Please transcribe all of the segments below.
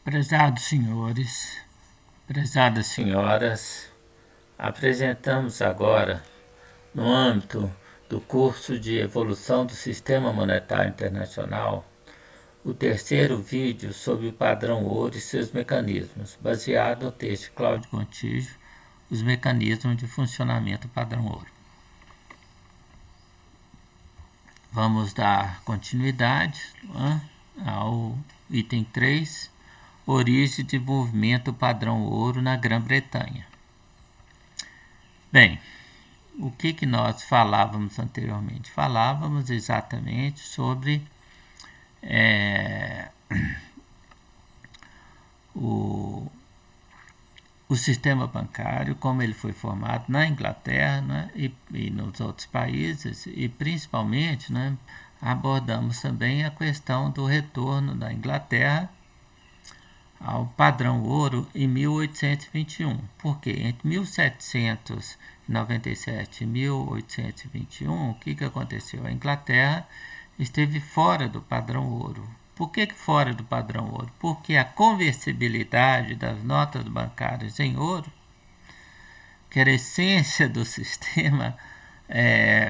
Prezados senhores, prezadas senhoras, apresentamos agora, no âmbito do curso de Evolução do Sistema Monetário Internacional, o terceiro vídeo sobre o padrão ouro e seus mecanismos, baseado no texto de Cláudio Gontijo, Os Mecanismos de Funcionamento do Padrão Ouro. Vamos dar continuidade ao item 3, Origem e desenvolvimento do padrão ouro na Grã-Bretanha. Bem, o que nós falávamos anteriormente? Falávamos exatamente sobre o sistema bancário, como ele foi formado na Inglaterra, né, e nos outros países, e principalmente, né, abordamos também a questão do retorno da Inglaterra ao padrão ouro em 1821, porque entre 1797 e 1821, o que aconteceu? A Inglaterra esteve fora do padrão ouro. Por que fora do padrão ouro? Porque a conversibilidade das notas bancárias em ouro, que era a essência do sistema,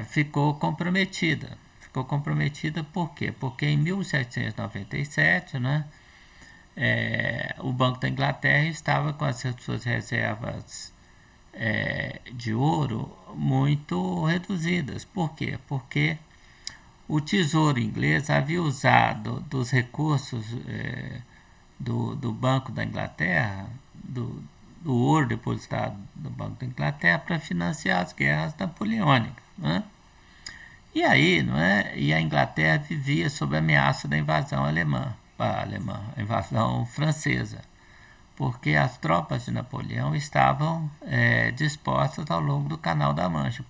ficou comprometida. Ficou comprometida por quê? Porque em 1797, né, o Banco da Inglaterra estava com as suas reservas de ouro muito reduzidas. Por quê? Porque o Tesouro Inglês havia usado dos recursos do Banco da Inglaterra, do ouro depositado no Banco da Inglaterra, para financiar as guerras napoleônicas. Né? E aí, não é? E a Inglaterra vivia sob a ameaça da invasão alemã, a invasão francesa, porque as tropas de Napoleão estavam dispostas ao longo do Canal da Mancha,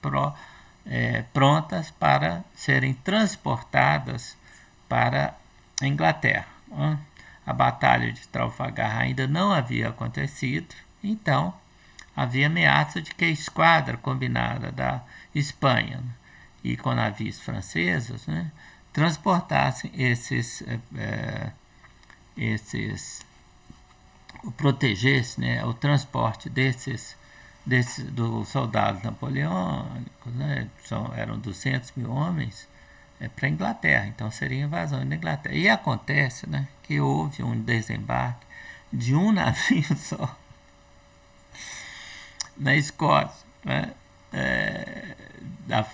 prontas para serem transportadas para a Inglaterra. A Batalha de Trafalgar ainda não havia acontecido, então havia ameaça de que a esquadra combinada da Espanha e com navios franceses, né, transportassem protegesse, né, o transporte dos soldados napoleônicos, né, eram 200 mil homens, para a Inglaterra, então seria invasão da Inglaterra. E acontece, né, que houve um desembarque de um navio só na Escócia, né,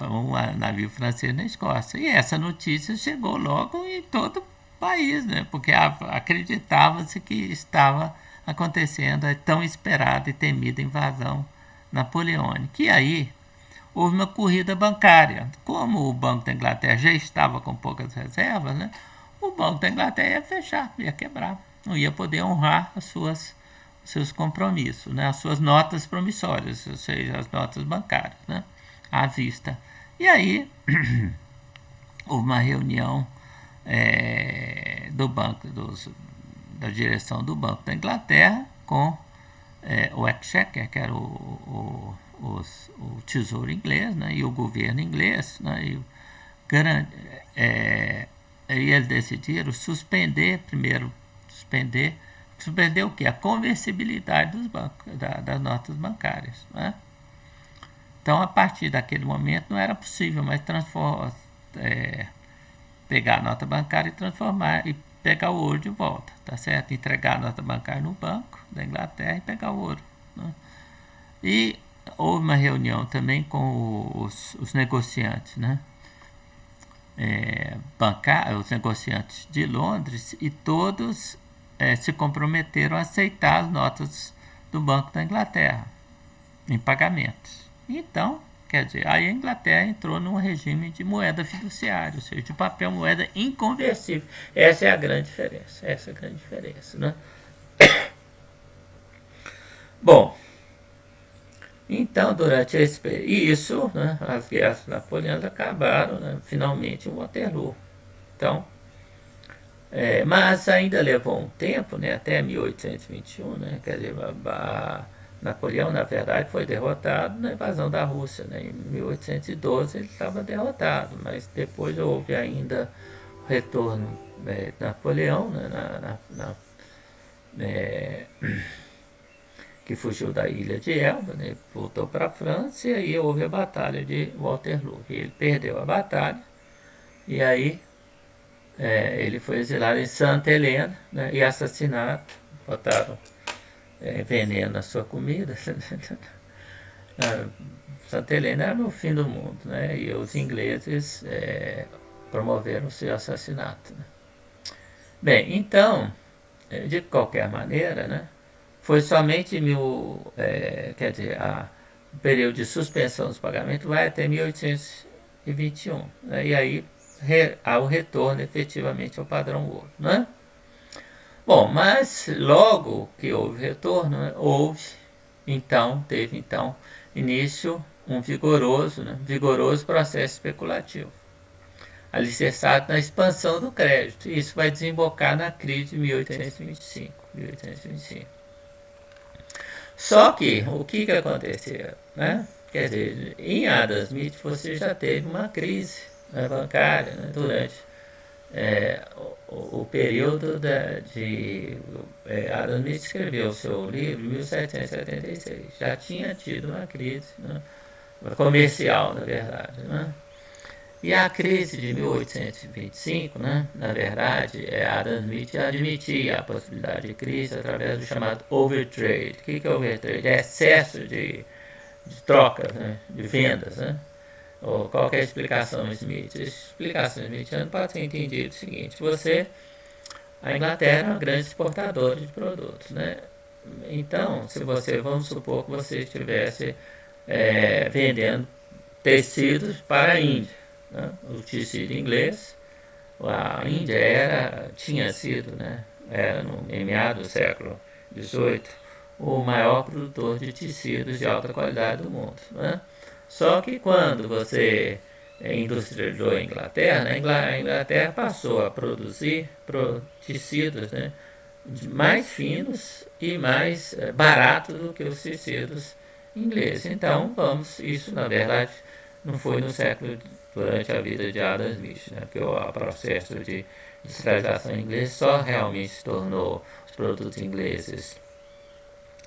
um navio francês na Escócia. E essa notícia chegou logo em todo o país, né, porque acreditava-se que estava acontecendo a tão esperada e temida invasão napoleônica. E aí houve uma corrida bancária. Como o Banco da Inglaterra já estava com poucas reservas, né, o Banco da Inglaterra ia fechar, ia quebrar, não ia poder honrar seus compromissos, né, as suas notas promissórias, ou seja, as notas bancárias, né, à vista. E aí houve uma reunião do banco, da direção do Banco da Inglaterra com o Exchequer, que era o Tesouro Inglês, né, e o governo inglês, né, e eles decidiram suspender o quê? A conversibilidade dos bancos, das notas bancárias. Né? Então, a partir daquele momento, não era possível mais pegar a nota bancária e transformar e pegar o ouro de volta, tá certo? Entregar a nota bancária no banco da Inglaterra e pegar o ouro. Né? E houve uma reunião também com os negociantes, né? Os negociantes de Londres, e todos se comprometeram a aceitar as notas do Banco da Inglaterra em pagamentos. Então, quer dizer, aí a Inglaterra entrou num regime de moeda fiduciária, ou seja, de papel moeda inconversível. Essa é a grande diferença. Né? Bom, então, durante esse período, isso, né, as guerras napoleônicas acabaram, né, finalmente, em Waterloo. Então, mas ainda levou um tempo, né, até 1821, né, quer dizer, Napoleão, na verdade, foi derrotado na invasão da Rússia. Né, em 1812 ele estava derrotado, mas depois houve ainda o retorno de Napoleão, né, que fugiu da ilha de Elba, né, voltou para a França, e aí houve a Batalha de Waterloo. Ele perdeu a batalha, e aí ele foi exilado em Santa Helena, né, e assassinado. Botaram veneno na sua comida. Santa Helena era no fim do mundo, né, e os ingleses promoveram o seu assassinato. Né. Bem, então, de qualquer maneira, né, foi somente quer dizer, o período de suspensão dos pagamentos vai até 1821, né, e aí há o retorno efetivamente ao padrão ouro. Né? Bom, mas logo que houve retorno, né, teve início um vigoroso processo especulativo, alicerçado na expansão do crédito. E isso vai desembocar na crise de 1825. Só que, o que aconteceu? Né? Quer dizer, em Adam Smith você já teve uma crise, né, bancária, né, durante o período Adam Smith escreveu o seu livro em 1776. Já tinha tido uma crise, né, comercial, na verdade. Né? E a crise de 1825, né, na verdade, Adam Smith admitia a possibilidade de crise através do chamado overtrade. O que é overtrade? É excesso de trocas, né, de vendas. Né? Ou qual é a explicação Smith? A explicação Smithiana pode ser entendida o seguinte: a Inglaterra é uma grande exportadora de produtos. Né? Então, vamos supor que você estivesse vendendo tecidos para a Índia. Né? O tecido inglês, a Índia tinha sido, né, em meados do século XVIII, o maior produtor de tecidos de alta qualidade do mundo. Né? Só que quando você industrializou a Inglaterra, né, a Inglaterra passou a produzir tecidos, né, mais finos e mais baratos do que os tecidos ingleses. Então, isso na verdade não foi durante a vida de Adam Smith, né, porque o processo de industrialização inglesa só realmente se tornou os produtos ingleses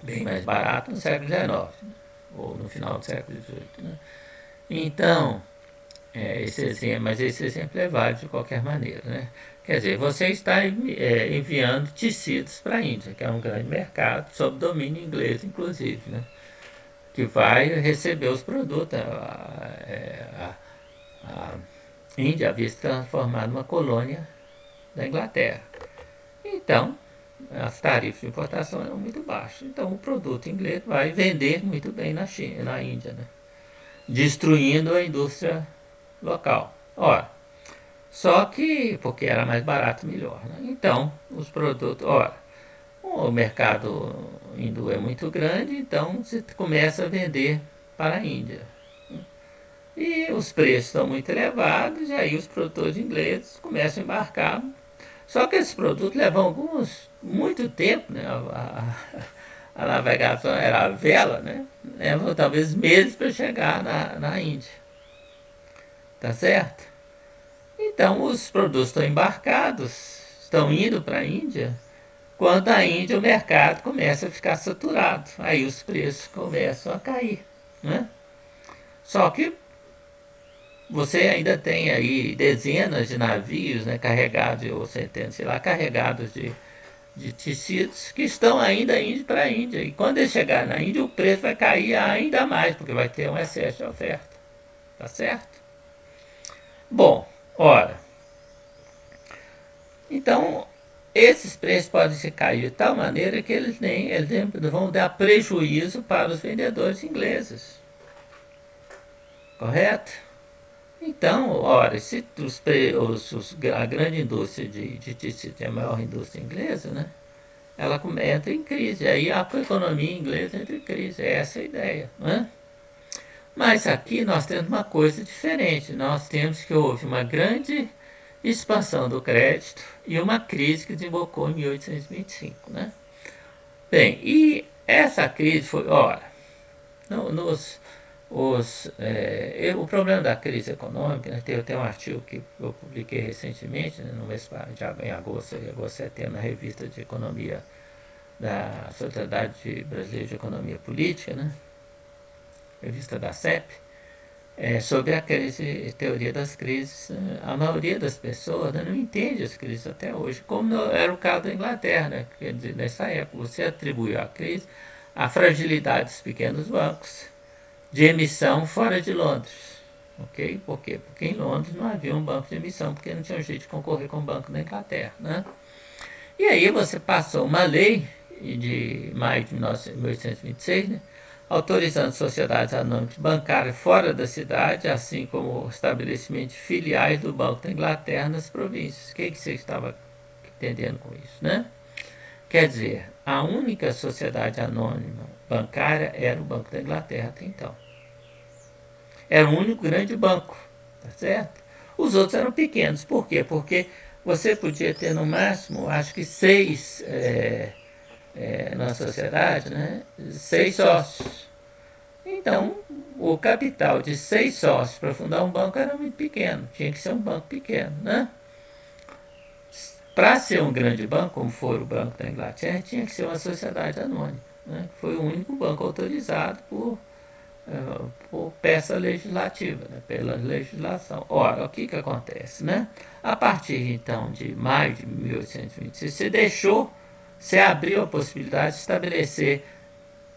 bem mais baratos no século XIX, ou no final do século XVIII. Né. Então, mas esse exemplo é válido de qualquer maneira. Né? Quer dizer, você está enviando tecidos para a Índia, que é um grande mercado, sob domínio inglês, inclusive, né? Que vai receber os produtos. A Índia havia se transformado numa colônia da Inglaterra. Então, as tarifas de importação eram muito baixas. Então, o produto inglês vai vender muito bem na Índia, né? Destruindo a indústria local. Ora, só que, porque era mais barato, melhor. Né? Então, os produtos, o mercado hindu é muito grande, então você começa a vender para a Índia. E os preços estão muito elevados, e aí os produtores ingleses começam a embarcar. Só que esses produtos levam muito tempo, né? A navegação era a vela, né? Levam talvez meses para chegar na Índia. Tá certo? Então, os produtos estão embarcados, estão indo para a Índia. Quando a Índia, o mercado começa a ficar saturado. Aí os preços começam a cair. Né? Só que você ainda tem aí dezenas de navios, né, carregados, ou centenas, sei lá, carregados de tecidos que estão ainda indo para a Índia. E quando eles chegarem na Índia, o preço vai cair ainda mais, porque vai ter um excesso de oferta. Tá certo? Bom, então esses preços podem se cair de tal maneira que eles vão dar prejuízo para os vendedores ingleses. Correto? Então, se a grande indústria de tecido é a maior indústria inglesa, né? Ela entra em crise. Aí a economia inglesa entra em crise. É essa a ideia. Né? Mas aqui nós temos uma coisa diferente. Nós temos que houve uma grande expansão do crédito e uma crise que desembocou em 1825. Né? Bem, e essa crise foi, o problema da crise econômica, né, tem um artigo que eu publiquei recentemente, né, no mês em agosto, setembro, na revista de economia da Sociedade Brasileira de Economia Política, né? Revista da CEP, sobre a crise, teoria das crises. A maioria das pessoas, né, não entende as crises até hoje, como era o caso da Inglaterra, né? Quer dizer, nessa época você atribuiu a crise à fragilidade dos pequenos bancos de emissão fora de Londres. Ok? Por quê? Porque em Londres não havia um banco de emissão, porque não tinha um jeito de concorrer com o Banco da Inglaterra. Né? E aí você passou uma lei de maio de 1826, né, autorizando sociedades anônimas bancárias fora da cidade, assim como estabelecimentos filiais do Banco da Inglaterra nas províncias. O que você estava entendendo com isso? Né? Quer dizer, a única sociedade anônima bancária era o Banco da Inglaterra até então. Era o único grande banco, tá certo? Os outros eram pequenos. Por quê? Porque você podia ter no máximo, acho que 6 na sociedade, né? 6 sócios. Então, o capital de 6 sócios para fundar um banco era muito pequeno. Tinha que ser um banco pequeno, né? Para ser um grande banco, como foi o Banco da Inglaterra, tinha que ser uma sociedade anônima. Né? Foi o único banco autorizado por peça legislativa, né? Pela legislação. Ora, o que acontece? Né? A partir, então, de maio de 1826, você abriu a possibilidade de estabelecer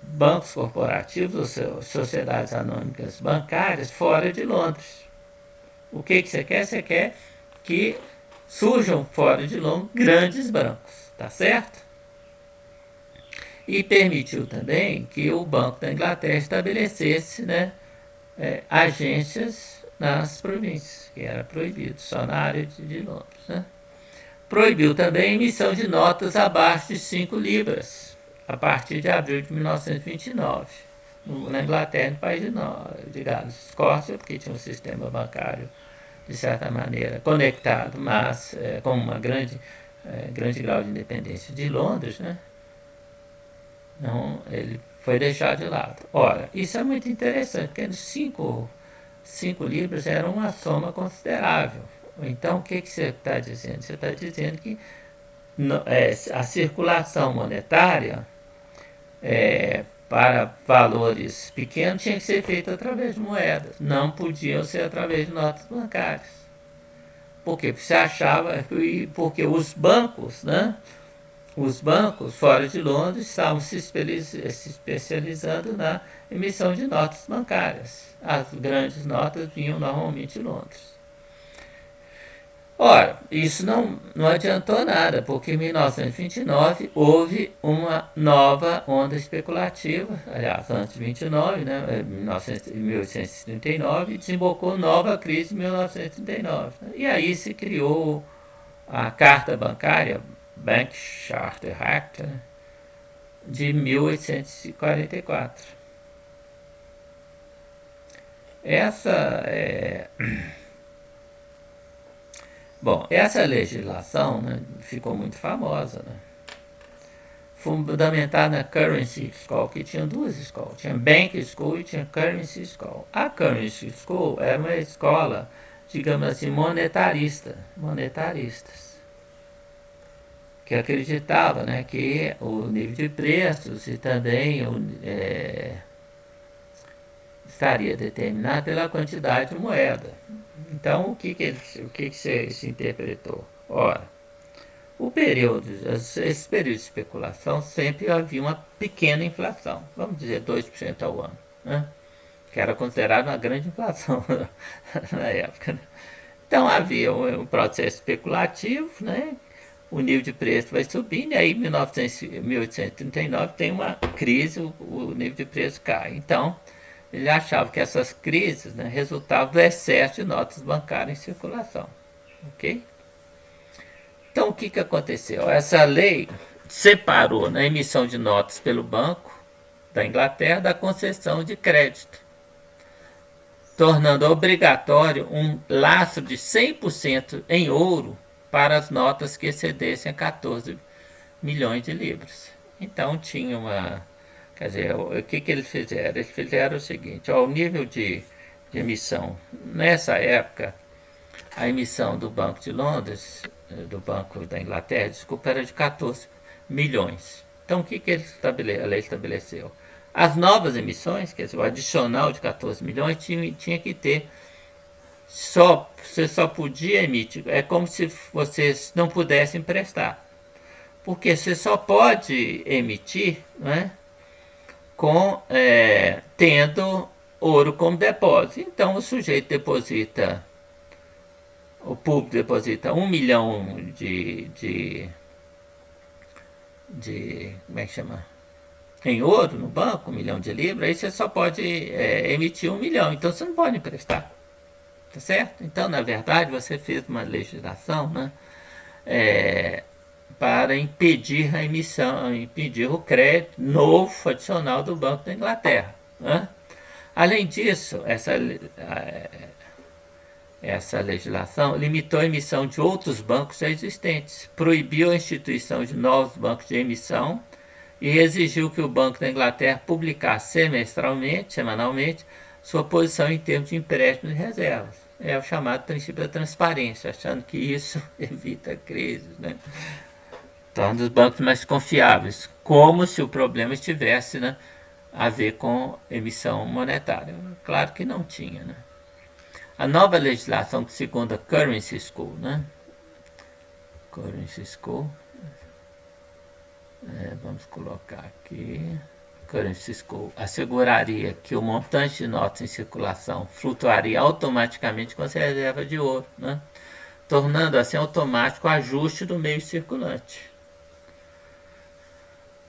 bancos corporativos ou sociedades anônimas bancárias fora de Londres. O que você quer? Você quer que surjam fora de Londres grandes bancos, tá certo? E permitiu também que o Banco da Inglaterra estabelecesse, né, agências nas províncias, que era proibido, só na área de Londres. Né? Proibiu também a emissão de notas abaixo de 5 libras, a partir de abril de 1929. Na Inglaterra, no país de Gales, Escócia, porque tinha um sistema bancário, de certa maneira, conectado, mas com uma grande grau de independência de Londres, né? Não, ele foi deixado de lado. Ora, isso é muito interessante, porque 5 libras era uma soma considerável. Então, o que você está dizendo? Você está dizendo que a circulação monetária para valores pequenos tinha que ser feita através de moedas, não podiam ser através de notas bancárias. Por quê? Porque você achava, porque os bancos, né? Os bancos fora de Londres estavam se especializando na emissão de notas bancárias. As grandes notas vinham normalmente de Londres. Ora, isso não adiantou nada, porque em 1929 houve uma nova onda especulativa, aliás, antes de 29, né, 1839, desembocou nova crise em 1939. Né, e aí se criou a Carta Bancária, Bank Charter Act, né, de 1844. Essa essa legislação, né, ficou muito famosa, né? Fundamentada na Currency School, que tinha 2 escolas, tinha Bank School e tinha Currency School. A Currency School era uma escola, digamos assim, monetaristas, que acreditava, né, que o nível de preços e também estaria determinado pela quantidade de moeda. Então, o que se interpretou? Ora, esse período de especulação sempre havia uma pequena inflação, vamos dizer 2% ao ano, né? Que era considerada uma grande inflação na época. Né? Então havia um processo especulativo, né? O nível de preço vai subindo, e aí em 1839 tem uma crise, o nível de preço cai. Então, ele achava que essas crises, né, resultavam do excesso de notas bancárias em circulação. Ok? Então, o que aconteceu? Essa lei separou na emissão de notas pelo Banco da Inglaterra da concessão de crédito, tornando obrigatório um lastro de 100% em ouro para as notas que excedessem 14 milhões de libras. Então, tinha uma... Quer dizer, o que eles fizeram? Eles fizeram o seguinte, o nível de emissão, nessa época, a emissão do Banco de Londres, do Banco da Inglaterra, desculpa, era de 14 milhões. Então, o que a lei estabeleceu? As novas emissões, quer dizer, o adicional de 14 milhões, tinha que ter você só podia emitir. É como se vocês não pudessem emprestar. Porque você só pode emitir, né, tendo ouro como depósito. Então o sujeito deposita, o público deposita 1 milhão de como é que chama? Em ouro no banco, 1 milhão de libras, aí você só pode emitir 1 milhão. Então você não pode emprestar. Tá certo? Então, na verdade, você fez uma legislação, né, para impedir a emissão, impedir o crédito novo adicional do Banco da Inglaterra. Né? Além disso, essa legislação limitou a emissão de outros bancos já existentes, proibiu a instituição de novos bancos de emissão e exigiu que o Banco da Inglaterra publicasse semanalmente, sua posição em termos de empréstimos e reservas. É o chamado princípio da transparência, achando que isso evita crises, né? Torna os bancos mais confiáveis, como se o problema estivesse, né, a ver com emissão monetária. Claro que não tinha. Né? A nova legislação, segundo a Currency School, né? Currency School, vamos colocar aqui, Currency School, asseguraria que o montante de notas em circulação flutuaria automaticamente com as reservas de ouro, né? Tornando assim automático o ajuste do meio circulante.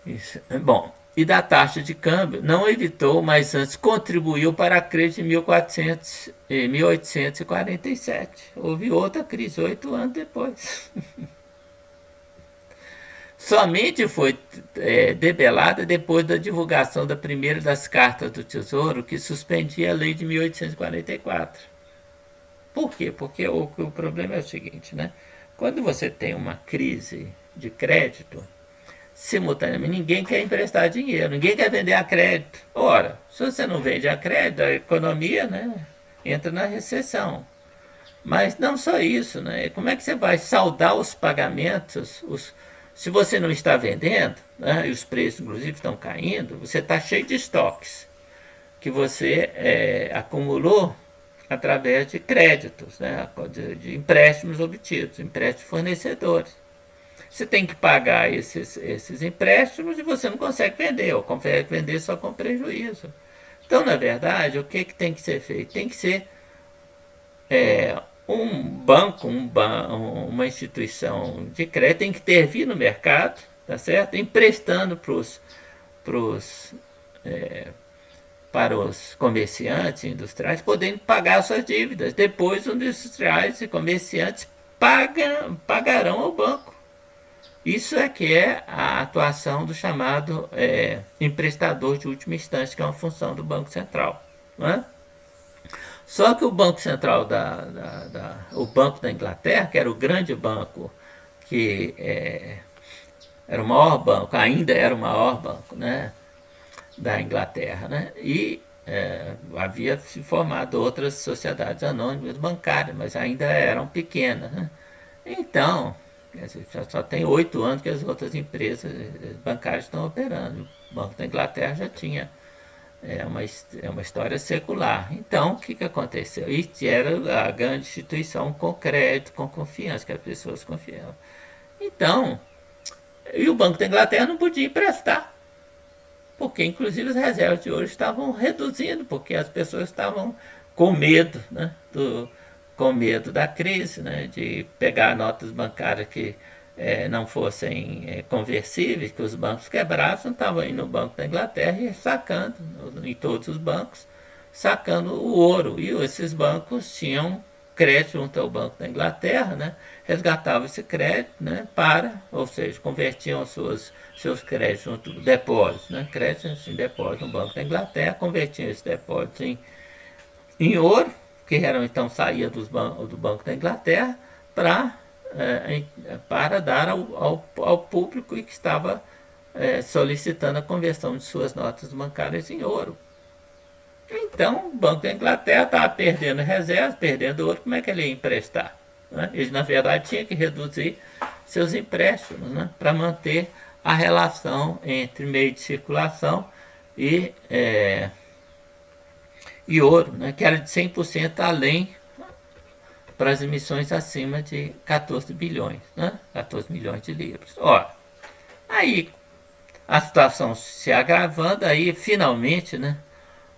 Isso. Bom, e da taxa de câmbio, não evitou, mas antes contribuiu para a crise de 1847. Houve outra crise 8 anos depois. Somente foi debelada depois da divulgação da primeira das cartas do Tesouro, que suspendia a lei de 1844. Por quê? Porque o problema é o seguinte, né? Quando você tem uma crise de crédito, simultaneamente ninguém quer emprestar dinheiro, ninguém quer vender a crédito. Ora, se você não vende a crédito, a economia, né, entra na recessão. Mas não só isso, né? Como é que você vai saldar os pagamentos? Se você não está vendendo, né, e os preços inclusive estão caindo, você está cheio de estoques que você acumulou através de créditos, né, de empréstimos obtidos, empréstimos fornecedores. Você tem que pagar esses empréstimos e você não consegue vender, ou consegue vender só com prejuízo. Então, na verdade, o que tem que ser feito? Tem que ser um banco, uma instituição de crédito tem que intervir no mercado, tá certo? Emprestando para os comerciantes industriais poderem pagar suas dívidas. Depois, os industriais e comerciantes pagarão ao banco. Isso é que é a atuação do chamado emprestador de última instância, que é uma função do Banco Central. Não é? Só que o Banco Central, o Banco da Inglaterra, que era o grande banco, que era o maior banco, ainda era o maior banco, né, da Inglaterra, né, e havia se formado outras sociedades anônimas bancárias, mas ainda eram pequenas. Né? Então, só tem 8 anos que as outras empresas bancárias estão operando. O Banco da Inglaterra já tinha uma história secular. Então, o que aconteceu? Isso era a grande instituição com crédito, com confiança, que as pessoas confiavam. Então, e o Banco da Inglaterra não podia emprestar, porque inclusive as reservas de ouro estavam reduzindo, porque as pessoas estavam com medo, né, com medo da crise, né, de pegar notas bancárias que não fossem conversíveis, que os bancos quebrassem, estavam indo no Banco da Inglaterra e sacando, em todos os bancos, sacando o ouro. E esses bancos tinham crédito junto ao Banco da Inglaterra, né, resgatavam esse crédito, né, ou seja, convertiam seus créditos junto do depósito, né, créditos em depósito no Banco da Inglaterra, convertiam esse depósito em ouro, que então saía do Banco da Inglaterra, para dar ao público e que estava solicitando a conversão de suas notas bancárias em ouro. Então, o Banco da Inglaterra estava perdendo reservas, perdendo ouro, como é que ele ia emprestar? Né? Ele, na verdade, tinha que reduzir seus empréstimos, né, para manter a relação entre meio de circulação e, e ouro, né, que era de 100% além para as emissões acima de 14 bilhões, né, 14 milhões de libras. Ora, aí a situação se agravando, aí finalmente, né,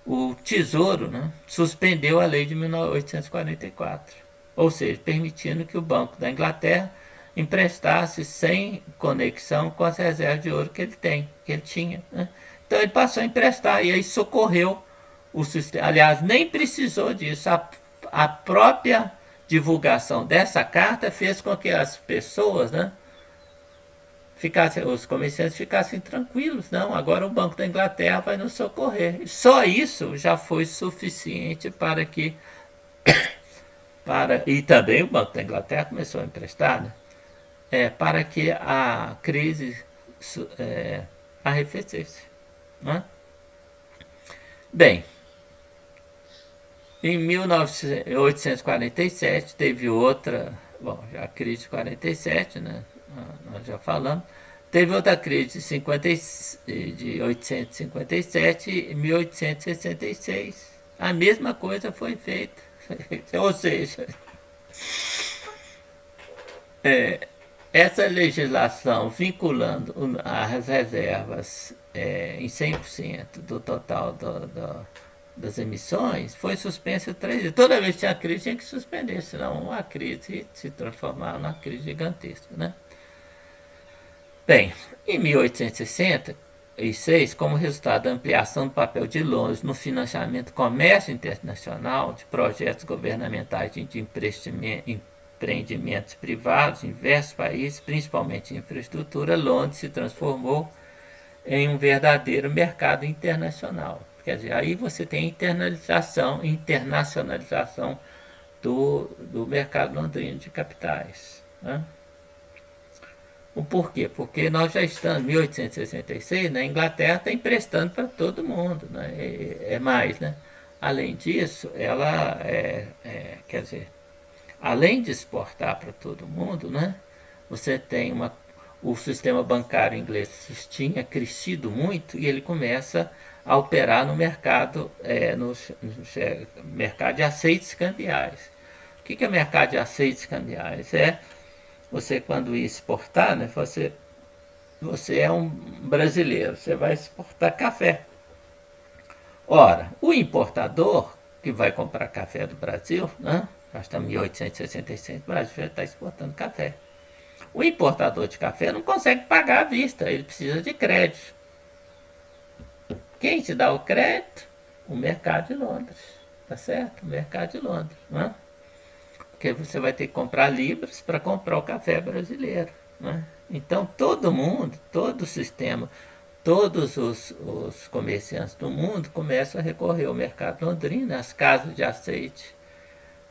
o Tesouro, né, suspendeu a lei de 1844, ou seja, permitindo que o Banco da Inglaterra emprestasse sem conexão com as reservas de ouro que ele tinha. Né? Então ele passou a emprestar e aí socorreu o sistema. Aliás, nem precisou disso. A própria divulgação dessa carta fez com que as pessoas, né, os comerciantes ficassem tranquilos. Não, agora o Banco da Inglaterra vai nos socorrer. Só isso já foi suficiente para que... e também o Banco da Inglaterra começou a emprestar, né? Para que a crise arrefecesse. Né? Bem, em 1847 teve outra, bom, a crise de 47, né? Nós já falamos. Teve outra crise de 857 e 1866. A mesma coisa foi feita. Ou seja, essa legislação vinculando as reservas em 100% do total das emissões foi suspensa 3 vezes. Toda vez que tinha crise tinha que suspender, senão a crise se transformava numa crise gigantesca. Né? Bem, em 1866, como resultado da ampliação do papel de Londres no financiamento do comércio internacional de projetos governamentais de empreendimentos privados em diversos países, principalmente em infraestrutura, Londres se transformou em um verdadeiro mercado internacional. Quer dizer, aí você tem internacionalização do mercado londrino de capitais. Né? O porquê? Porque nós já estamos em 1866, né, a Inglaterra está emprestando para todo mundo. Né, é mais, né? Além disso, ela, quer dizer, além de exportar para todo mundo, né, você tem o sistema bancário inglês tinha crescido muito e ele começa a operar no mercado, no mercado de aceites cambiais. O que é mercado de aceites cambiais? Você, quando ia exportar, né, você é um brasileiro, você vai exportar café. Ora, o importador que vai comprar café do Brasil, né, nós estamos em 1866, o Brasil já está exportando café. O importador de café não consegue pagar à vista, ele precisa de crédito. Quem te dá o crédito? O mercado de Londres, tá certo? O mercado de Londres, né? Porque você vai ter que comprar libras para comprar o café brasileiro. Né? Então todo mundo, todo o sistema, todos os comerciantes do mundo começam a recorrer ao mercado londrino, às casas de aceite,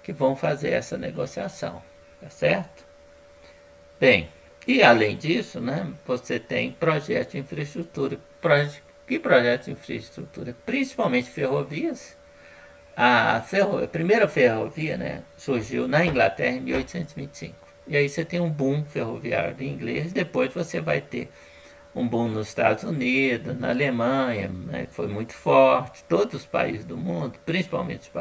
que vão fazer essa negociação. Tá certo? Bem, e além disso, né, você tem projetos de infraestrutura. Que projetos de infraestrutura? Principalmente ferrovias. A primeira ferrovia, né, surgiu na Inglaterra em 1825. E aí você tem um boom ferroviário inglês, depois você vai ter um boom nos Estados Unidos, na Alemanha, né, que foi muito forte, todos os países do mundo, principalmente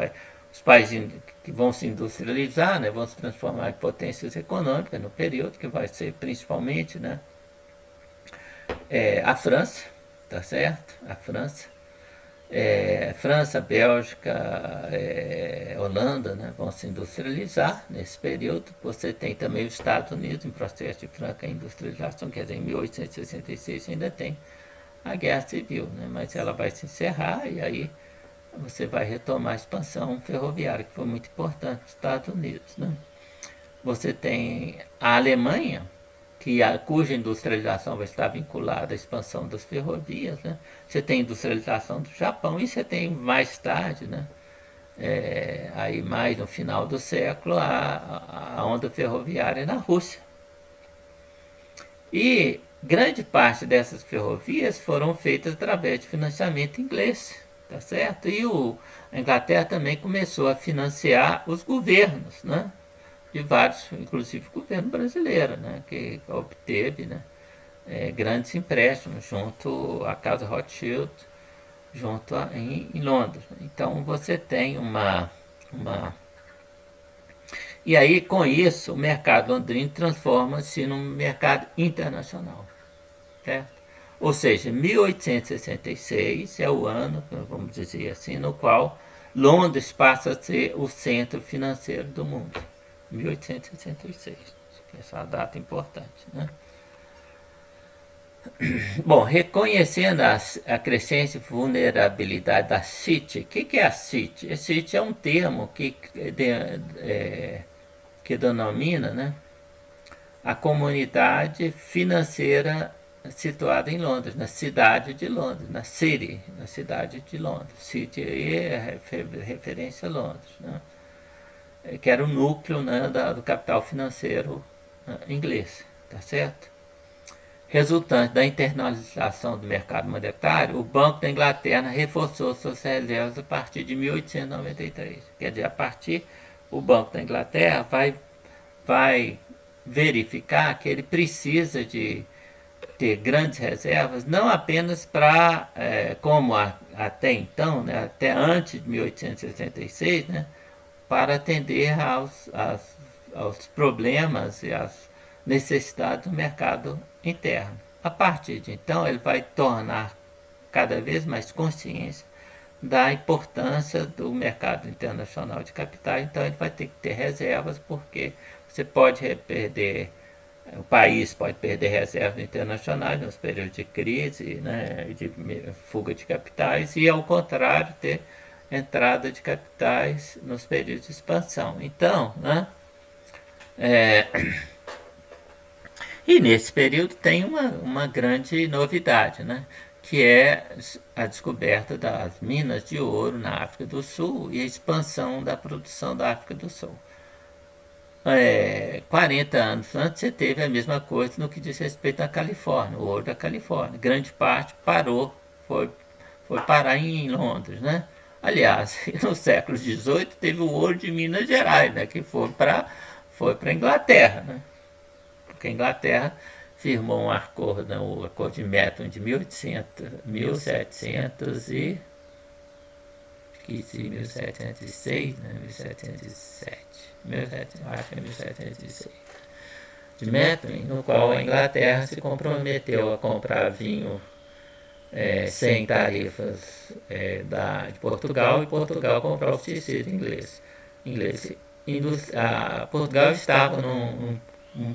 os países que vão se industrializar, né, vão se transformar em potências econômicas no período, que vai ser principalmente, né, a França, tá certo? A França. França, Bélgica, Holanda, né, vão se industrializar nesse período. Você tem também os Estados Unidos em processo de franca industrialização, quer dizer, em 1866 ainda tem a Guerra Civil, né, mas ela vai se encerrar e aí você vai retomar a expansão ferroviária, que foi muito importante nos Estados Unidos. Né. Você tem a Alemanha, cuja industrialização vai estar vinculada à expansão das ferrovias. Né? Você tem industrialização do Japão e você tem mais tarde, né, aí mais no final do século, a onda ferroviária na Rússia. E grande parte dessas ferrovias foram feitas através de financiamento inglês, tá certo? E a Inglaterra também começou a financiar os governos, né? De vários, inclusive o governo brasileiro, né, que obteve, né, grandes empréstimos junto à Casa Rothschild, em Londres. Então você tem uma. E aí, com isso, o mercado londrino transforma-se num mercado internacional. Certo? Ou seja, 1866 é o ano, vamos dizer assim, no qual Londres passa a ser o centro financeiro do mundo. 1866. Essa é uma data importante. Né? Bom, reconhecendo a crescente vulnerabilidade da City, o que é a City? A City é um termo que denomina, né, a comunidade financeira situada em Londres, na cidade de Londres, na City, na cidade de Londres. City é referência a Londres, né, que era o núcleo, né, do capital financeiro inglês, tá certo? Resultante da internalização do mercado monetário, o Banco da Inglaterra reforçou suas reservas a partir de 1893. Quer dizer, a partir o Banco da Inglaterra vai verificar que ele precisa de ter grandes reservas, não apenas para, como até então, né, até antes de 1866, né, para atender aos problemas e às necessidades do mercado interno. A partir de então, ele vai tornar cada vez mais consciência da importância do mercado internacional de capitais. Então, ele vai ter que ter reservas, porque você pode perder, o país pode perder reservas internacionais nos períodos de crise, né, de fuga de capitais, e ao contrário, ter entrada de capitais nos períodos de expansão. Então, né, e nesse período tem uma grande novidade, né, que é a descoberta das minas de ouro na África do Sul e a expansão da produção da África do Sul. 40 anos antes você teve a mesma coisa no que diz respeito à Califórnia, o ouro da Califórnia. Grande parte foi parar em Londres, né? Aliás, no século XVIII teve o ouro de Minas Gerais, né? Que foi para a Inglaterra, né? Porque a Inglaterra firmou um acordo, né? O Acordo de Methuen de 1700 e 1706, né? 1707. Acho que é 1706. De Methuen, no qual a Inglaterra se comprometeu a comprar vinho sem tarifas de Portugal, e Portugal comprou os tecidos ingleses. Portugal estava num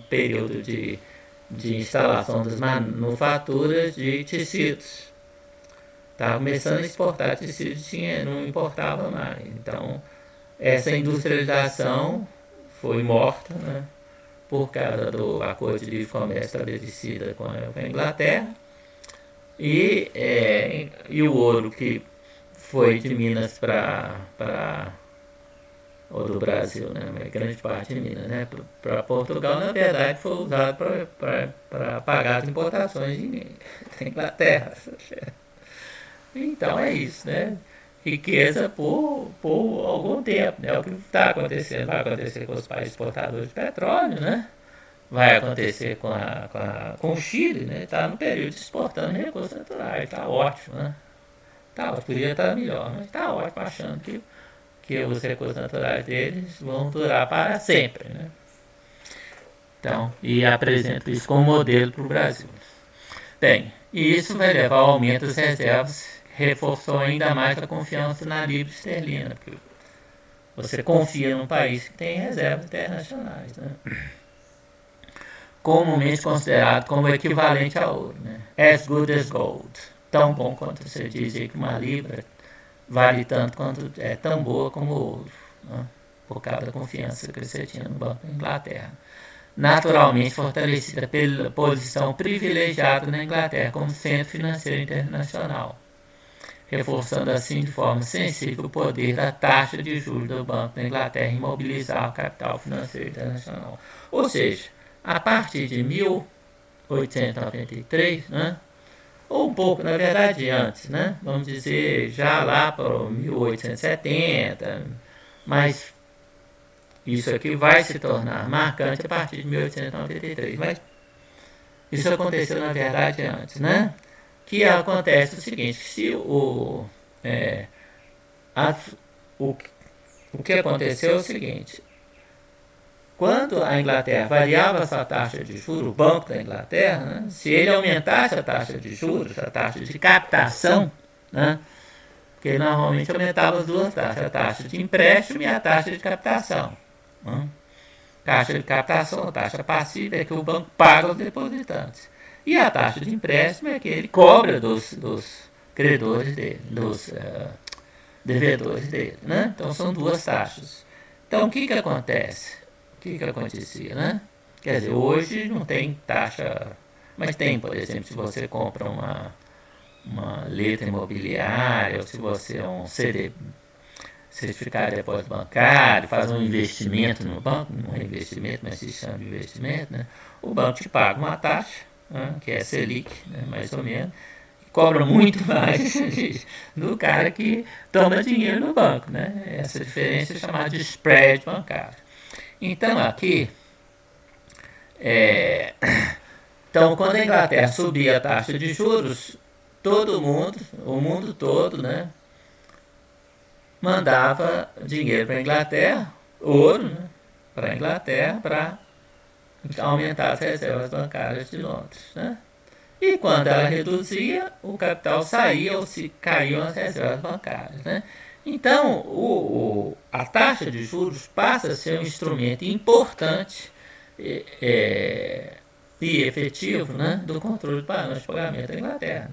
período de instalação das manufaturas de tecidos. Estava começando a exportar tecidos, não importava mais. Então, essa industrialização foi morta, né, por causa do acordo de livre comércio estabelecido com a Inglaterra. E o ouro que foi de Minas ou do Brasil, né, mas grande parte de Minas, né, para Portugal, na verdade, foi usado para pagar as importações da Inglaterra. Então é isso, né? Riqueza por algum tempo, né? O que está acontecendo, vai acontecer com os países exportadores de petróleo, né? Vai acontecer com o Chile, né? Está no período de exportando recursos naturais, está ótimo, né? Tá ótimo, podia estar melhor, mas está ótimo, achando que os recursos naturais deles vão durar para sempre, né? Então, e apresento isso como modelo para o Brasil. Bem, e isso vai levar ao aumento das reservas, reforçou ainda mais a confiança na libra esterlina, porque você confia num país que tem reservas internacionais, né? Comumente considerado como equivalente ao ouro, né? As good as gold. Tão bom quanto você dizer que uma libra vale tanto quanto é tão boa como o ouro, né? Por causa da confiança que você tinha no Banco da Inglaterra. Naturalmente fortalecida pela posição privilegiada na Inglaterra como centro financeiro internacional, reforçando assim de forma sensível o poder da taxa de juros do Banco da Inglaterra em mobilizar o capital financeiro internacional. Ou seja, a partir de 1893, né, ou um pouco, na verdade, antes, né, vamos dizer, já lá para 1870, mas isso aqui vai se tornar marcante a partir de 1893. Mas Isso aconteceu, na verdade, antes, né? Que acontece o seguinte, se o, o que aconteceu é o seguinte, quando a Inglaterra variava sua taxa de juros, o Banco da Inglaterra, né, se ele aumentasse a taxa de juros, a taxa de captação, né, porque ele normalmente aumentava as duas taxas, a taxa de empréstimo e a taxa de captação. Né? Taxa de captação, a taxa passiva, é que o banco paga aos depositantes. E a taxa de empréstimo é que ele cobra dos credores dele, dos devedores dele. Né? Então são duas taxas. Então o que acontece? O que acontecia? Né? Quer dizer, hoje não tem taxa, mas tem, por exemplo, se você compra uma letra imobiliária, ou se você é um certificado de depósito bancário, faz um investimento no banco, não é investimento, mas se chama de investimento, né? O banco te paga uma taxa, né, que é Selic, né, mais ou menos, e cobra muito mais do cara que toma dinheiro no banco. Né? Essa diferença é chamada de spread bancário. Então, aqui, então, quando a Inglaterra subia a taxa de juros, todo mundo, o mundo todo, né, mandava dinheiro para a Inglaterra, ouro, né, para a Inglaterra, para aumentar as reservas bancárias de Londres. Né? E quando ela reduzia, o capital saía ou se caíam as reservas bancárias. Né? Então, a taxa de juros passa a ser um instrumento importante e efetivo, né, do controle do balanço de pagamento da Inglaterra.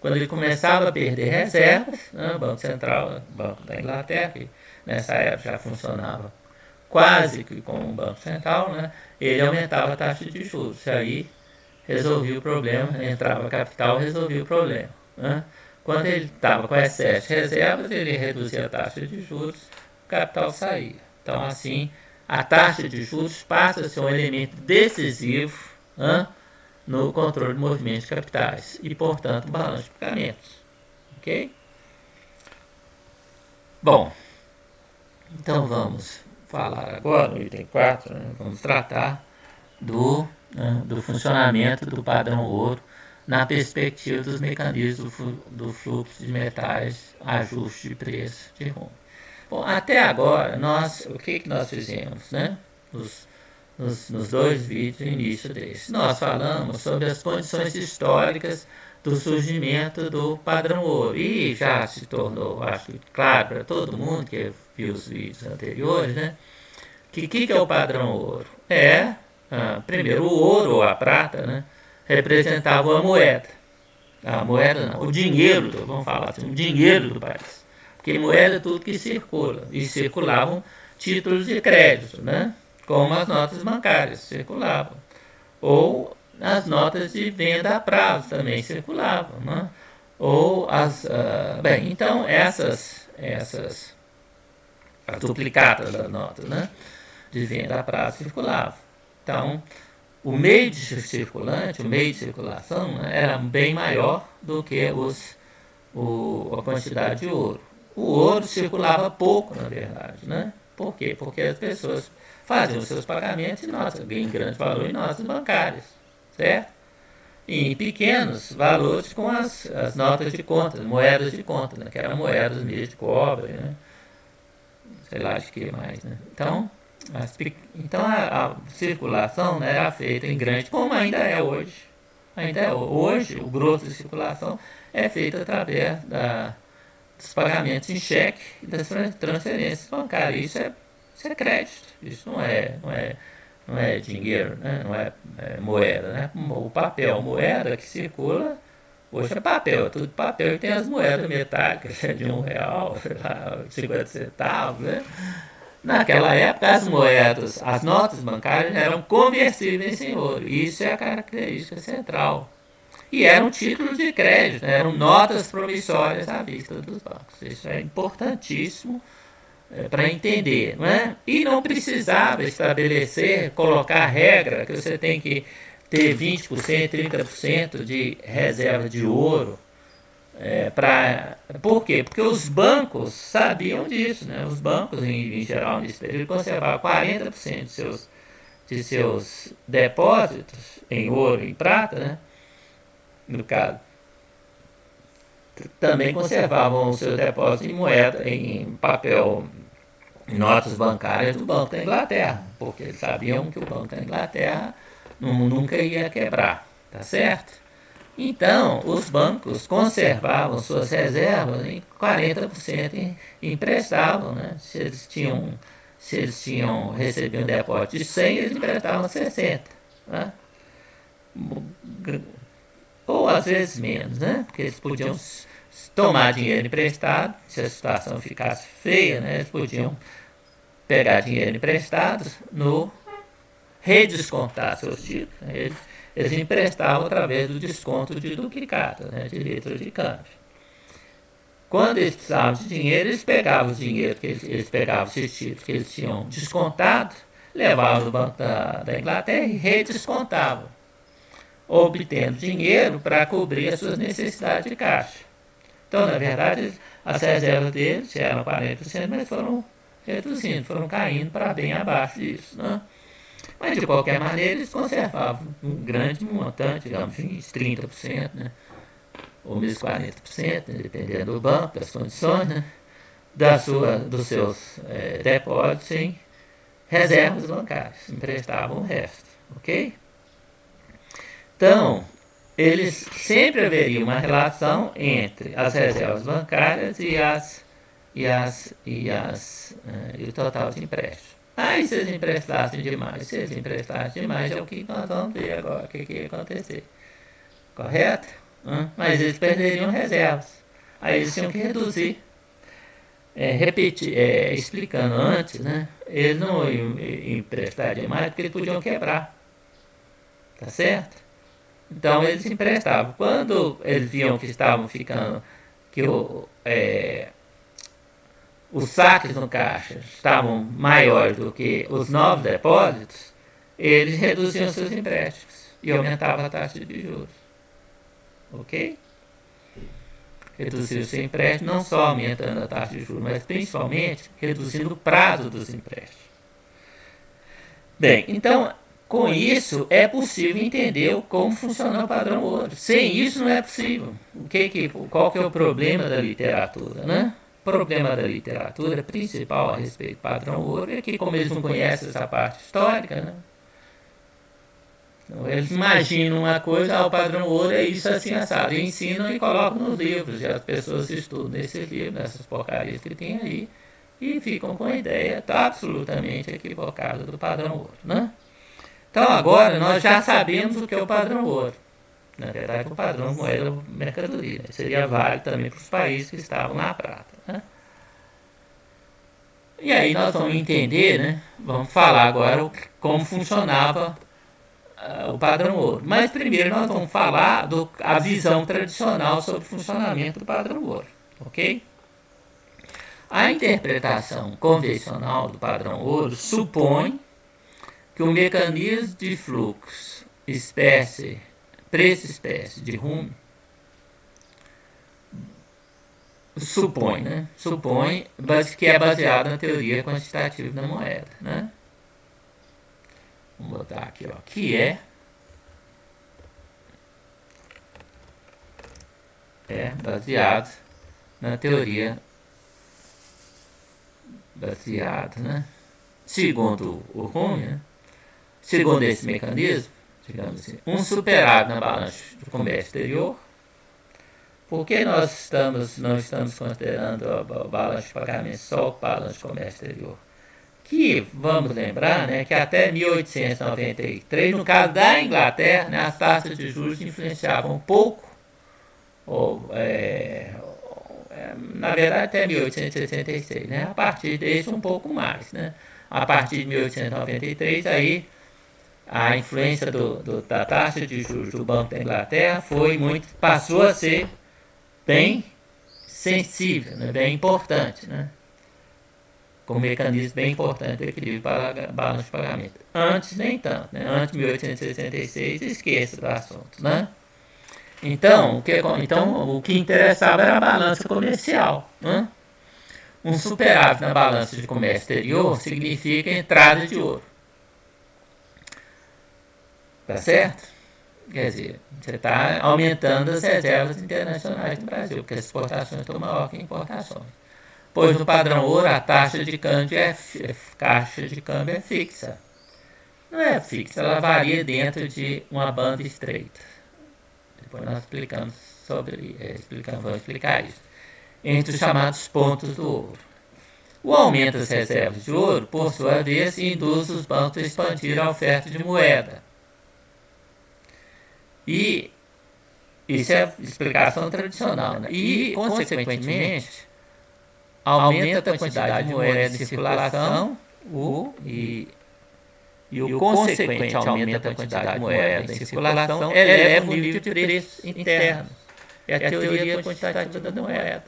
Quando ele começava a perder reservas, né, o Banco Central, o Banco da Inglaterra, que nessa época já funcionava quase que como um Banco Central, né, ele aumentava a taxa de juros. E aí resolvia o problema, entrava capital, resolvia o problema. Né. Quando ele estava com excesso de reservas, ele reduzia a taxa de juros, o capital saía. Então, assim, a taxa de juros passa a ser um elemento decisivo, né, no controle de movimentos de capitais e, portanto, balanço de pagamentos. Ok? Bom, então vamos falar agora, no item 4, né, vamos tratar do funcionamento do padrão ouro na perspectiva dos mecanismos do fluxo de metais, ajuste de preço de rumo. Bom, até agora, o que nós fizemos, né? Nos dois vídeos no início desse. Nós falamos sobre as condições históricas do surgimento do padrão ouro. E já se tornou, acho que claro para todo mundo que viu os vídeos anteriores, né? Que é o padrão ouro? Primeiro, o ouro ou a prata, né, representava a moeda. A moeda não, o dinheiro, vamos falar assim, o dinheiro do país. Porque moeda é tudo que circula. E circulavam títulos de crédito, né? Como as notas bancárias circulavam. Ou as notas de venda a prazo também circulavam. Né? Ou então essas as duplicatas das notas, né, de venda a prazo circulavam. Então, o meio de circulação, né, era bem maior do que a quantidade de ouro. O ouro circulava pouco, na verdade, né? Por quê? Porque as pessoas faziam os seus pagamentos em grande valor em notas bancárias, certo? E em pequenos valores com as notas de conta, moedas de conta, né? Que eram moedas mesmo de cobre, né? Sei lá de que mais, né? Então a circulação, né, era feita em grande, como ainda é hoje. Hoje, o grosso de circulação é feito através dos pagamentos em cheque e das transferências bancárias. Isso é crédito, isso não é dinheiro, né? Não é moeda. Né? O papel, moeda que circula, hoje é papel, é tudo papel, e tem as moedas metálicas de R$1, 50 centavos, né? Naquela época, as moedas, as notas bancárias eram conversíveis em ouro. Isso é a característica central. E eram títulos de crédito, né? Eram notas promissórias à vista dos bancos. Isso é importantíssimo para entender. Não é? E não precisava estabelecer, colocar regra que você tem que ter 20%, 30% de reserva de ouro. Por quê? Porque os bancos sabiam disso, né? Os bancos, em geral, nesse período, conservavam 40% de seus depósitos em ouro e em prata, né? No caso, também conservavam os seus depósitos em moeda, em papel, em notas bancárias do Banco da Inglaterra, porque eles sabiam que o Banco da Inglaterra nunca ia quebrar, tá certo? Então, os bancos conservavam suas reservas em 40% e emprestavam, né? Se eles tinham recebido um depósito de 100, eles emprestavam 60, né? Ou às vezes menos, né? Porque eles podiam tomar dinheiro emprestado, se a situação ficasse feia, né? Eles podiam pegar dinheiro emprestado no redescontar seus títulos. Né? Eles emprestavam através do desconto de duplicata, né? De letra de câmbio. Quando eles precisavam de dinheiro, eles pegavam o dinheiro, eles pegavam esses títulos que eles tinham descontado, levavam no Banco da Inglaterra e redescontavam, obtendo dinheiro para cobrir as suas necessidades de caixa. Então, na verdade, as reservas deles eram 40%, mas foram reduzindo, foram caindo para bem abaixo disso, né? Mas, de qualquer maneira, eles conservavam um grande montante, digamos, uns 30%, né? Ou mesmo 40%, né? Dependendo do banco, das condições, né? Dos seus depósitos em reservas bancárias, emprestavam o resto, ok? Então, eles sempre haveria uma relação entre as reservas bancárias e o total de empréstimo. Aí, se eles emprestassem demais, é o que nós vamos ver agora, o que ia acontecer. Correto? Mas eles perderiam reservas. Aí eles tinham que reduzir. Explicando antes, né? Eles não iam emprestar demais porque eles podiam quebrar. Tá certo? Então eles emprestavam. Quando eles viam que estavam ficando, que os saques no caixa estavam maiores do que os novos depósitos, eles reduziam seus empréstimos e aumentavam a taxa de juros. Ok? Reduziu seu empréstimo, não só aumentando a taxa de juros, mas principalmente reduzindo o prazo dos empréstimos. Bem, então, com isso é possível entender como funciona o padrão ouro. Sem isso não é possível. Qual que é o problema da literatura, né? O problema da literatura principal a respeito do padrão ouro é que, como eles não conhecem essa parte histórica, né? Então, eles imaginam uma coisa, o padrão ouro é isso assim assado, e ensinam e colocam nos livros, e as pessoas estudam nesses livros, nessas porcarias que tem aí, e ficam com a ideia absolutamente equivocada do padrão ouro, né? Então agora nós já sabemos o que é o padrão ouro. Na verdade, o padrão moeda mercadoria, né? Seria válido também para os países que estavam na prata, né? E aí nós vamos entender, né? Vamos falar agora como funcionava o padrão ouro. Mas primeiro nós vamos falar a visão tradicional sobre o funcionamento do padrão ouro, ok? A interpretação convencional do padrão ouro supõe que o mecanismo de fluxo preço-espécie de rumo supõe que é baseado na teoria quantitativa da moeda, né? Vamos botar aqui, ó, que é baseado na teoria né? Segundo o Rume, né? Segundo esse mecanismo, digamos assim, um superávit na balança do comércio exterior. Por que nós não estamos considerando a balança de pagamento só o balanço de comércio exterior? Que, vamos lembrar, né, que até 1893, no caso da Inglaterra, né, as taxas de juros influenciavam um pouco, na verdade até 1866, né, a partir desse um pouco mais, né, a partir de 1893, aí a influência da taxa de juros do Banco da Inglaterra passou a ser bem sensível, né, bem importante, né, como mecanismo bem importante do equilíbrio para balanço de pagamento. Antes nem tanto, né, antes de 1866, esqueça do assunto, né. Então, o que interessava era a balança comercial, né? Um superávit na balança de comércio exterior significa entrada de ouro. Tá certo? Quer dizer, você está aumentando as reservas internacionais do Brasil, porque as exportações estão maior que importações. Pois no padrão ouro a taxa de câmbio é fixa. Não é fixa, ela varia dentro de uma banda estreita. Depois nós explicamos vamos explicar isso. Entre os chamados pontos do ouro. O aumento das reservas de ouro, por sua vez, induz os bancos a expandir a oferta de moeda. E isso é a explicação tradicional, né? E, consequentemente, aumenta a quantidade de moeda em circulação e o consequente aumento da quantidade de moeda em circulação eleva o nível de preços internos. É a teoria quantitativa da moeda,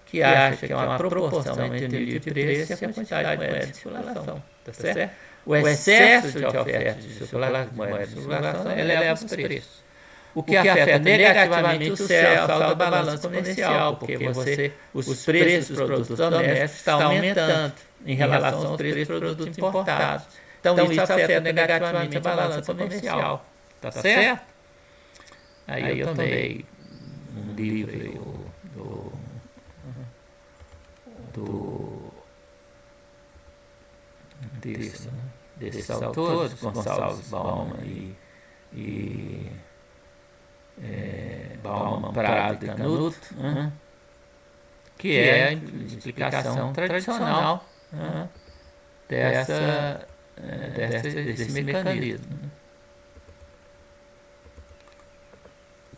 que acha que é uma proporção entre o nível de preço e a quantidade de moeda em circulação. Tá certo? O excesso de oferta de moeda em circulação eleva os preços. O que afeta negativamente o saldo da balança comercial, porque os preços dos produtos domésticos estão aumentando em relação aos preços dos produtos importados. Então isso afeta negativamente a balança comercial. Tá certo? Aí eu tomei um livro desses autores, Gonçalves Bauman e Bauman, Prado e Canuto, que é a explicação tradicional desse mecanismo.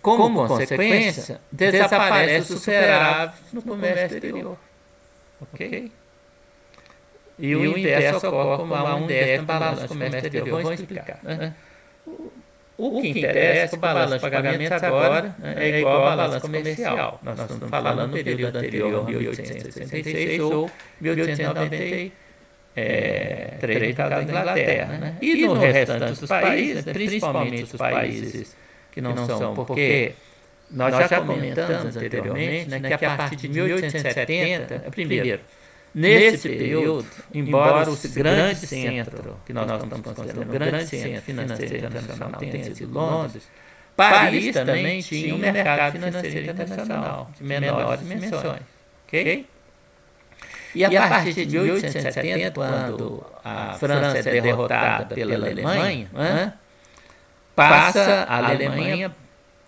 Como consequência, desaparece o superávit no comércio exterior. Ok? E o inverso ocorre como há um déficit na balança do comércio exterior. Vamos explicar. O que interessa é que o balanço de pagamentos agora é igual à balança comercial. Nós estamos falando no período anterior, 1866 ou 1893, no caso da Inglaterra. Né? E no restante dos países, principalmente os países que não são, porque nós já comentamos anteriormente, né, que a partir de 1870, primeiro, nesse período, embora o grande centro, que nós estamos considerando o grande centro financeiro internacional tenha sido Londres, Paris também tinha um mercado financeiro internacional de menores dimensões. Ok? E a partir de 1870, quando a França é derrotada pela Alemanha, passa a Alemanha,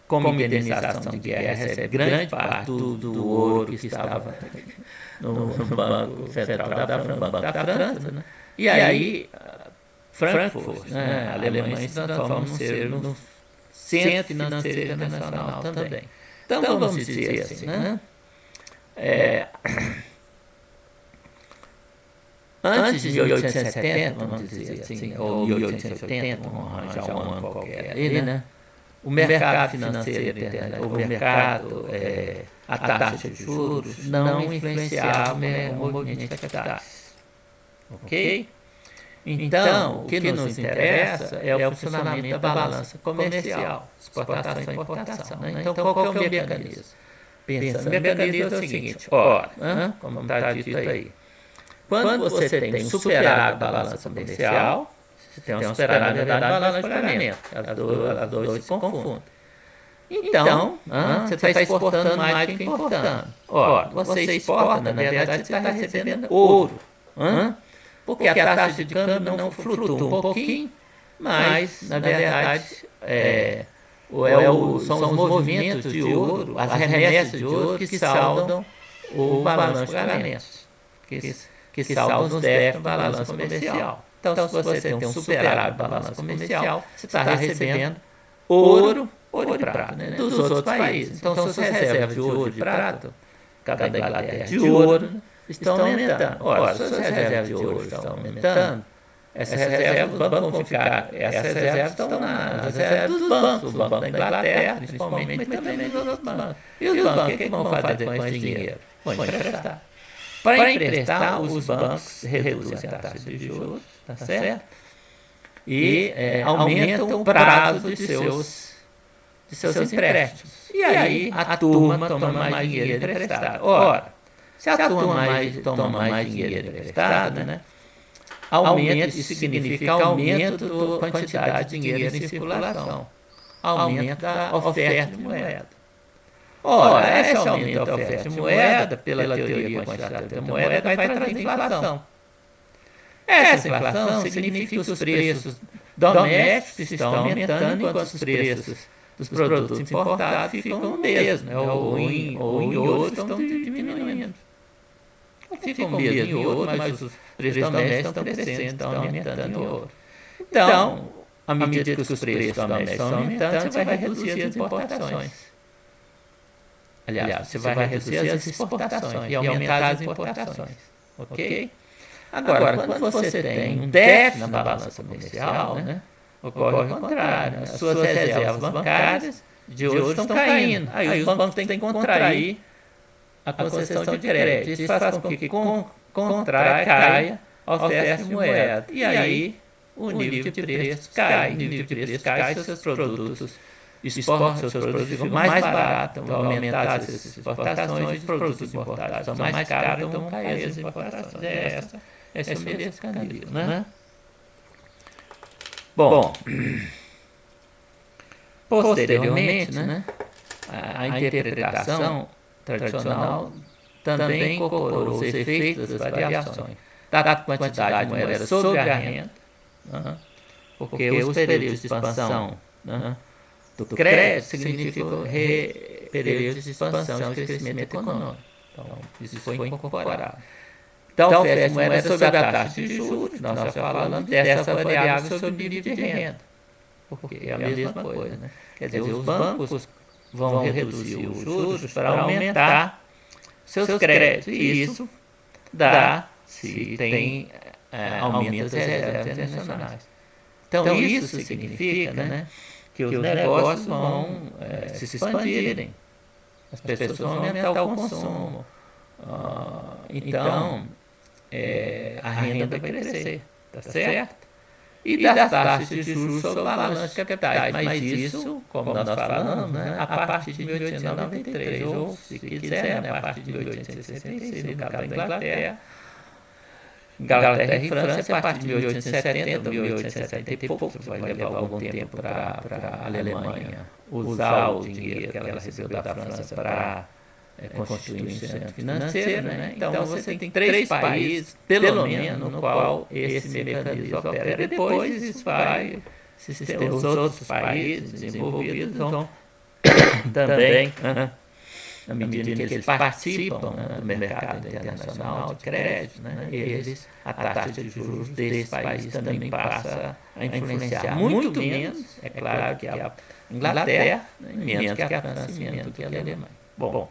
como indenização de guerra, recebe grande parte do ouro que estava no Banco Central da França, né? E aí Frankfurt, a Alemanha se transforma num centro financeiro internacional também. Então vamos dizer assim, né? Antes de 1870, vamos dizer assim, ou 1880, vamos arranjar um ano qualquer aí, né? O mercado financeiro internacional, o mercado, a taxa de juros, não influenciava o movimento de capitais. Ok? Então, o que nos interessa é o funcionamento da balança comercial, exportação e importação. Né? Então, qual que é o mecanismo? Pensando, o mecanismo é o seguinte, como está dito aí, quando você tem um superávit da balança comercial, você tem um superávit da balança de pagamento. As duas se confundem. Então, você está exportando mais do que importando. Ora, você exporta, na verdade, você está recebendo ouro. Porque a taxa de câmbio não flutua um pouquinho, mas, na verdade, são os movimentos de ouro, as remessas de ouro que saldam o balanço de pagamentos. Que saldam os débitos da balança comercial. Então, se você tem um superávit da balança comercial, você está recebendo ouro e prata, né, dos outros países. Então, suas reservas de ouro e prata, cada da Inglaterra de ouro, estão aumentando. Ora, suas reservas de ouro estão aumentando, essas reservas vão ficar, essas reservas estão nas reservas dos bancos, o Banco da Inglaterra, principalmente, mas também nos outros bancos. E os bancos, o que vão fazer com esse dinheiro? Vão emprestar. Para emprestar, os bancos reduzem a taxa de juros, tá certo? E aumentam o prazo de seus empréstimos. E aí a turma toma mais dinheiro emprestado. Ora, se a turma toma mais dinheiro emprestado, né, isso significa aumento da quantidade de dinheiro em circulação, aumento da oferta de moeda. Ora, esse aumento da oferta de moeda, pela teoria quantitativa da moeda, vai trazer inflação. Essa inflação significa que os preços domésticos estão aumentando, enquanto os preços dos produtos importados ficam o mesmo, ou em outros estão diminuindo. Ficam o mesmo em outro, mas os preços domésticos estão crescendo, estão aumentando em outro. Então, à medida que os preços domésticos estão aumentando, você vai reduzir as importações. Aliás, você vai reduzir as exportações e aumentar as importações. Ok? Agora, quando você tem um déficit na balança comercial, né, ocorre o contrário. As suas reservas bancárias de hoje estão caindo. Aí os bancos têm que contrair a concessão de crédito. Isso faz com que caia a oferta de moeda. E aí o nível de preços cai. O nível de preços cai se seus produtos exportam, seus produtos ficam mais baratos, vão aumentar as exportações, os produtos importados são mais caros, então vão cair as importações. Esse é o mecanismo, né? Bom, posteriormente, né, a interpretação tradicional também incorporou os efeitos das variações da quantidade de moeda sobre a renda, porque os períodos de expansão do crédito significam períodos de expansão e crescimento econômico. Então, isso foi incorporado. Então, a oferta de moeda sobre a taxa de juros, nós já falamos dessa variável sobre o nível de renda, porque é a mesma coisa, né? Quer dizer, os bancos vão reduzir os juros para aumentar seus créditos, e isso dá, se tem aumento das reservas internacionais. Então, isso significa, né, que os negócios vão se expandirem, as pessoas vão aumentar o consumo, então a renda vai crescer, tá certo? E das taxas de juros sobre o balanço de capitais, mas isso, como nós falamos, né, a partir de 1893, ou se quiser, né, a partir de 1866, no caso da Inglaterra e França, a partir de 1870, 1870 e pouco, vai levar algum tempo para a Alemanha usar o dinheiro que ela recebeu da França para constituir um instrumento financeiro, né? Então você tem 3 países, pelo menos, no qual esse mecanismo opera. Depois isso vai, os outros países desenvolvidos vão também, na medida que eles participam do mercado internacional de crédito, a taxa de juros desses países também passa a influenciar muito menos, é claro, que a Inglaterra, menos que a França, menos que a Alemanha. Bom,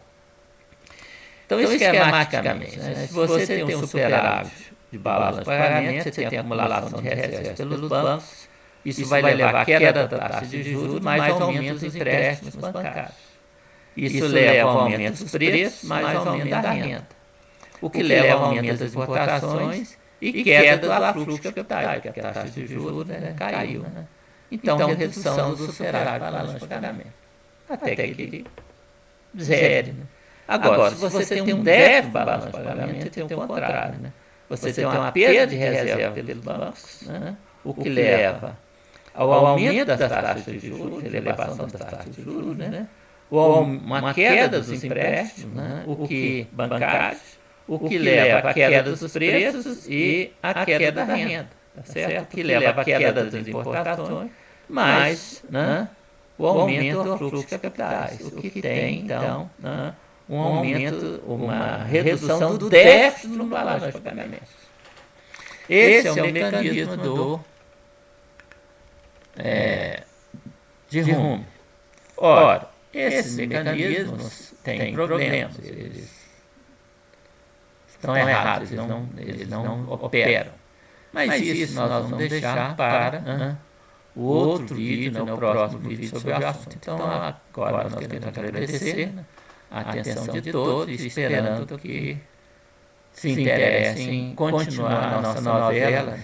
então, esquematicamente, né, se você tem um superávit de balanço de pagamento, você tem acumulação de reservas pelos bancos, isso vai levar à queda da taxa de juros, mais aumento dos empréstimos bancários. Isso leva ao aumento dos preços, mais aumento da renda, o que leva ao aumento das importações e queda do afluxo de capitais, porque a taxa de juros caiu. Né? Então, redução do superávit de balanço de pagamento, até que zere. Né? Agora, se você tem um déficit de balanço de pagamento, você tem o contrário. Né? Você tem uma perda de reserva pelos bancos, né? O que leva ao aumento das taxas de juros, elevação das taxas de juros, né? Ou uma queda dos empréstimos, né? Bancários, o que leva à queda dos preços e à queda da renda, tá certo? O que leva à queda das importações, mas o aumento do fluxo de capitais, o que tem, então, um aumento, uma redução do déficit no balanço de pagamentos. Esse é o mecanismo de Hume. Ora, esses mecanismos têm problemas, eles estão errados, eles não operam. Mas isso nós vamos deixar para o outro vídeo, o próximo vídeo sobre o assunto. Então, agora nós queremos agradecer a atenção de todos, esperando que se interessem em continuar a nossa novela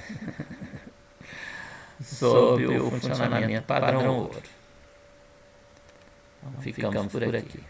sobre o funcionamento padrão ouro. Ficamos por aqui.